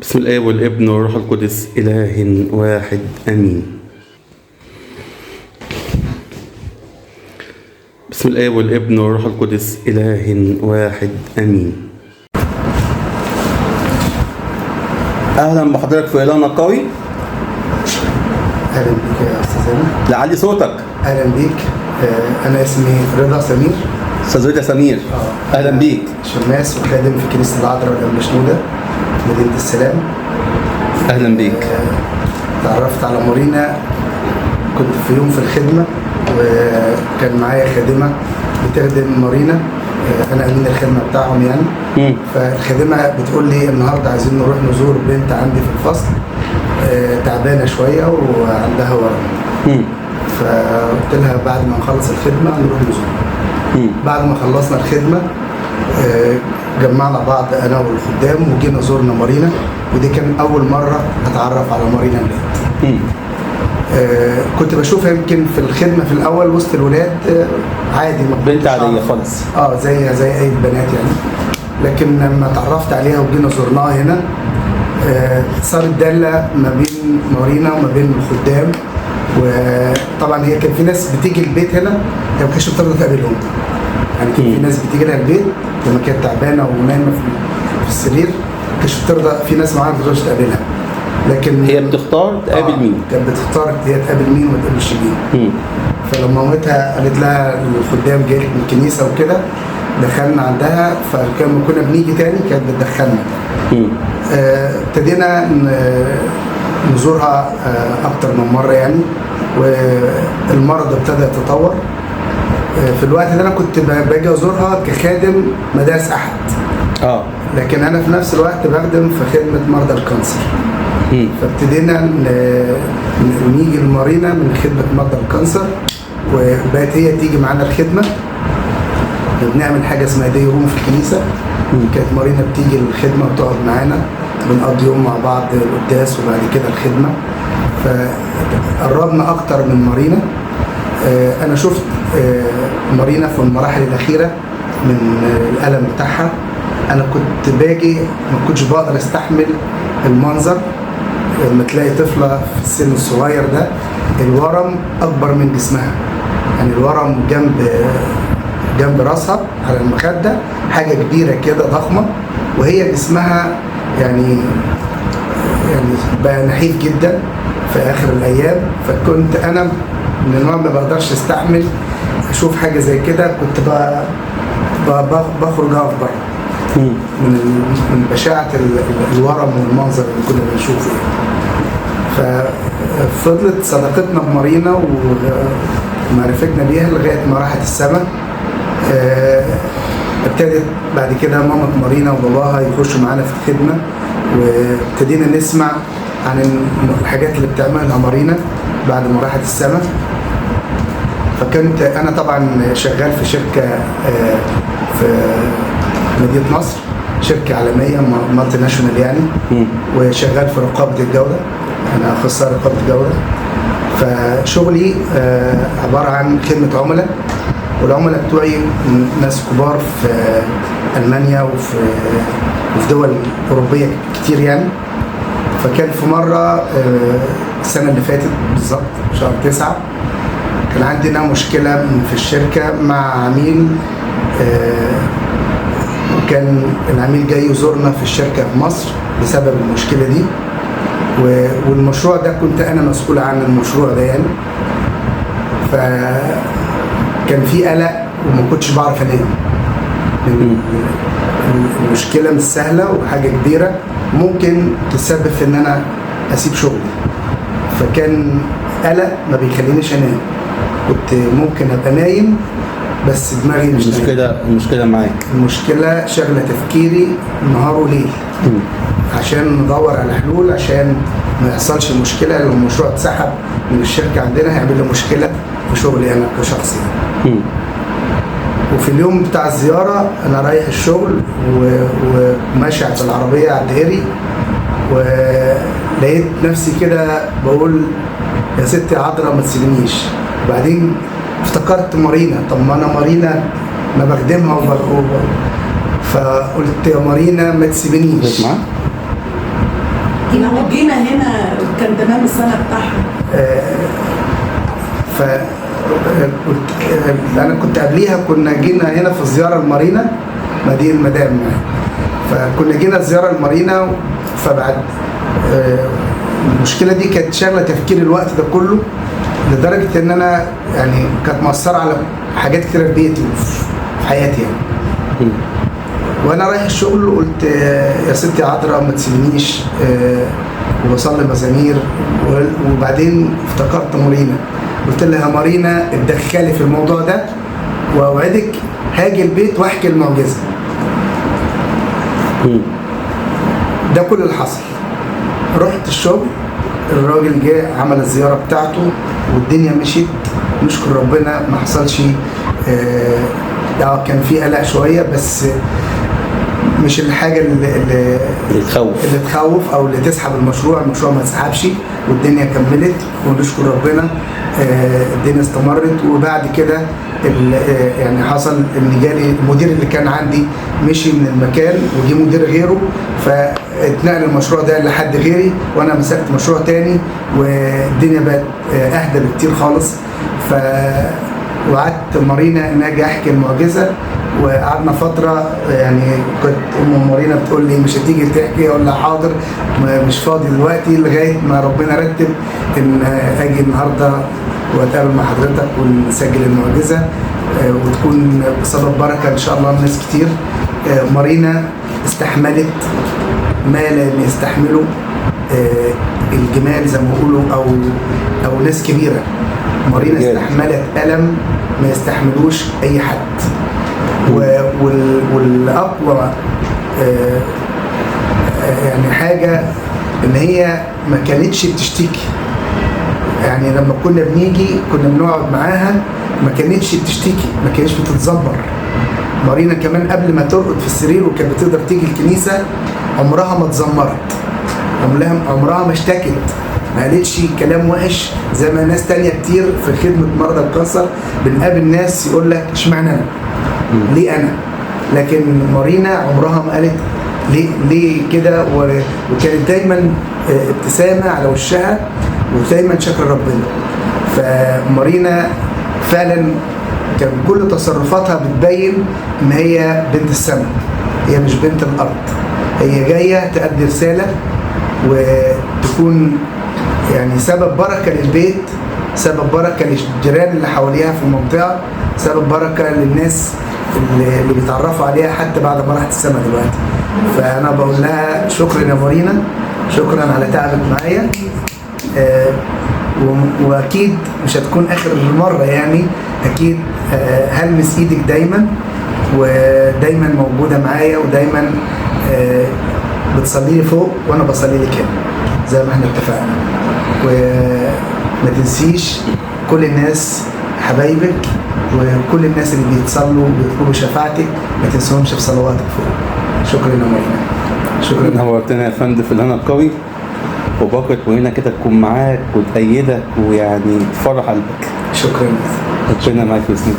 بسم الآب والابن والروح القدس إله واحد آمين. بسم الآب والابن والروح القدس إله واحد آمين. أهلا بحضرتك في إلهنا القوي. اهلا بيك يا استاذ أنا. لعلي صوتك. اهلا بيك. انا اسمي رضا سمير. أستاذ رضا سمير. أهلا بيك. شماس وخادم في كنيسه العذراء والأنبشنودة مدينه السلام. أهلا بيك. تعرفت على مارينا كنت في يوم في الخدمه، وكان معايا خادمه بتخدم مارينا. انا امين الخدمه بتاعهم يعني. فالخادمه بتقول لي النهارده عايزين نروح نزور بنت عندي في الفصل تعبانه شويه وعندها ورم. فقلت لها بعد ما نخلص الخدمه نروح نزور. بعد ما خلصنا الخدمه جمعنا بعض انا والخدام وجينا زورنا مارينا، ودي كان اول مره اتعرف على مارينا الولاد. كنت بشوفها يمكن في الخدمه في الاول وسط الولاد عادي، بنت عاديه خالص، زي اي بنات يعني. لكن لما اتعرفت عليها وجينا زرناها هنا صارت داله ما بين مارينا وما بين الخدام. وطبعا هي كان في ناس بتيجي البيت هنا هي ما كانتش بترضى تقابلهم، يعني كان في ناس بتيجي لها البيت لما كانت تعبانه ونايمه في السرير ما كانتش بترضى، في ناس معاها ما بتقدرش تقابلها. لكن هي بتختار تقابل مين؟ كانت بتختار هي تقابل مين وما تقابلش مين. فلما مامتها قالت لها الخدام جاي من الكنيسه وكده دخلنا عندها، فلما كنا بنيجي تاني كانت بتدخلنا. ابتدينا نزورها اكتر من مره يعني، والمرض ابتدى يتطور. في الوقت ده انا كنت باجي ازورها كخادم مدارس احد، لكن انا في نفس الوقت بخدم في خدمه مرضى الكانسر. فابتدينا نيجي لمارينا من خدمه مرضى الكانسر، وبقت هي تيجي معانا الخدمه. بنعمل حاجه اسمها دي روم في الكنيسه. كانت مارينا بتيجي الخدمه وتقعد معانا، بنقضي يوم مع بعض القداس وبعد كده الخدمه. فقربنا اكتر من مارينا. انا شفت مارينا في المراحل الاخيره من الالم بتاعها. انا كنت باجي ما كنتش بقدر استحمل المنظر لما تلاقي طفله في السن الصغير ده الورم اكبر من جسمها، يعني الورم جنب راسها على المخده حاجه كبيره كده ضخمه، وهي جسمها يعني بقى نحيف جدا في اخر الايام. فكنت انا من النوع ما بقدرش استحمل اشوف حاجه زي كده، كنت بخرج اقف بره من بشاعه الورم والمنظر اللي كنا بنشوفه. ففضلت صداقتنا بمارينا ومعرفتنا بيها لغايه ما راحت السما. ابتدت بعد كده ماما مارينا وباباها يخشوا معانا في الخدمه، وابتدينا نسمع عن الحاجات اللي بتعملها مارينا بعد ما راحت السما. فكنت انا طبعا شغال في شركه في مدينه نصر، شركه عالميه مالتي ناشونال يعني، وشغال في رقابه الجوده. انا اخصائي رقابه الجوده. فشغلي عباره عن خدمه عملاء، والعملاء بتوعي ناس كبار في المانيا وفي دول اوروبيه كتير يعني. فكان في مره السنه اللي فاتت بالظبط شهر 9 كان عندنا مشكله في الشركه مع عميل، وكان العميل جاي يزورنا في الشركه في مصر بسبب المشكله دي. والمشروع ده كنت انا مسؤول عن المشروع ده يعني. فكان في قلق وما كنتش بعرف انام. المشكله مش سهله وحاجه كبيره ممكن تسبب في ان انا اسيب شغلي. فكان قلق ما بيخلينيش انام، كنت ممكن ابقى نايم بس دماغي مش نايم. المشكله معاك، المشكله شغله تفكيري نهار وليل عشان ندور على حلول عشان ما يحصلش مشكله. لو المشروع اتسحب من الشركه عندنا هيعمل لي مشكله في شغلي انا كشخصي. وفي اليوم بتاع الزياره انا رايح الشغل وماشي على العربيه على الدائري، ولقيت نفسي كده بقول يا ستي عذراء ما تسيبنيش. وبعدين افتكرت مارينا، طب ما انا مارينا ما بخدمها فقلت يا مارينا ما تسيبنيش. مارينا وجينا هنا كان تمام السنه بتاعها. ف انا كنت قبليها كنا جينا هنا في الزياره المارينا مدينه المدام يعني. فكنا جينا الزياره المارينا فبعد المشكله دي كانت شاغله تفكير الوقت ده كله لدرجه ان انا يعني كانت مؤثره على حاجات كتير في بيتي وفي حياتي يعني. وانا رايح الشغل قلت يا ستي عذراء ما تسيبنيش وبصلي مزامير. وبعدين افتكرت مارينا قلت لها يا مارينا اتدخلي في الموضوع ده واوعدك هاجي البيت واحكي المعجزه. ده كل اللي حصل. رحت الشغل الراجل جه عمل الزياره بتاعته والدنيا مشيت نشكر ربنا ما حصلش. كان في قلق شويه بس مش الحاجه اللي تخوف او اللي تسحب المشروع ما تسحبش والدنيا كملت ونشكر ربنا. الدنيا استمرت وبعد كده يعني حصل ان جالي المدير اللي كان عندي مشي من المكان وجي مدير غيره فاتنقل المشروع ده لحد غيري وانا مسكت مشروع تاني والدنيا بقت اهدى بكتير خالص. وعدت مارينا ان اجي احكي المعجزه وقعدنا فتره يعني كنت مارينا بتقول لي مش هتيجي تحكي اقول لها حاضر مش فاضي دلوقتي لغايه ما ربنا رتب ان اجي النهارده واتقابل مع حضرتك ونسجل المعجزه وتكون بسبب بركه ان شاء الله لناس كتير. مارينا استحملت ما لم يستحمله الجمال زي ما بيقولوا او ناس كبيره. مارينا استحملت ألم ما يستحملوش أي حد. والأقوى يعني حاجة إن هي ما كانتش بتشتكي. يعني لما كنا بنيجي كنا بنقعد معاها ما كانتش بتشتكي ما كانتش بتتذمر. مارينا كمان قبل ما ترقد في السرير وكانت بتقدر تيجي الكنيسة عمرها ما اتذمرت عمرها ما اشتكت ما قالتش كلام وحش زي ما ناس تانية كتير في خدمة مرضى الكانسر بنقابل ناس يقول لك اشمعنى انا؟ ليه انا؟ لكن مارينا عمرها ما قالت ليه كده وكانت دايما ابتسامة على وشها ودايما شكر ربنا. فمارينا فعلا كان كل تصرفاتها بتبين ان هي بنت السماء هي مش بنت الارض. هي جاية تأدي رسالة وتكون يعني سبب بركة للبيت سبب بركة للجيران اللي حواليها في المنطقة سبب بركة للناس اللي بيتعرفوا عليها حتى بعد ما راحت السما دلوقتي. فأنا بقول لها شكرا يا مارينا شكرا على تعبك معايا وأكيد مش هتكون آخر مرة يعني أكيد هلمس إيدك دايما ودايما موجودة معايا ودايما بتصلي لي فوق وأنا بصلي لك هنا زي ما احنا اتفقنا. وما تنسيش كل الناس حبايبك وكل الناس اللي بيتصلوا وبيطلبوا شفاعتك ما تنسوهمش في صلواتك فوق. شكرا يا مارينا. شكرا. نورتنا يا فندم في الهنا القوي وبركة مارينا كده تكون معاك وتأيدك ويعني تفرح قلبك. شكرا. ربنا معاك ويسندك.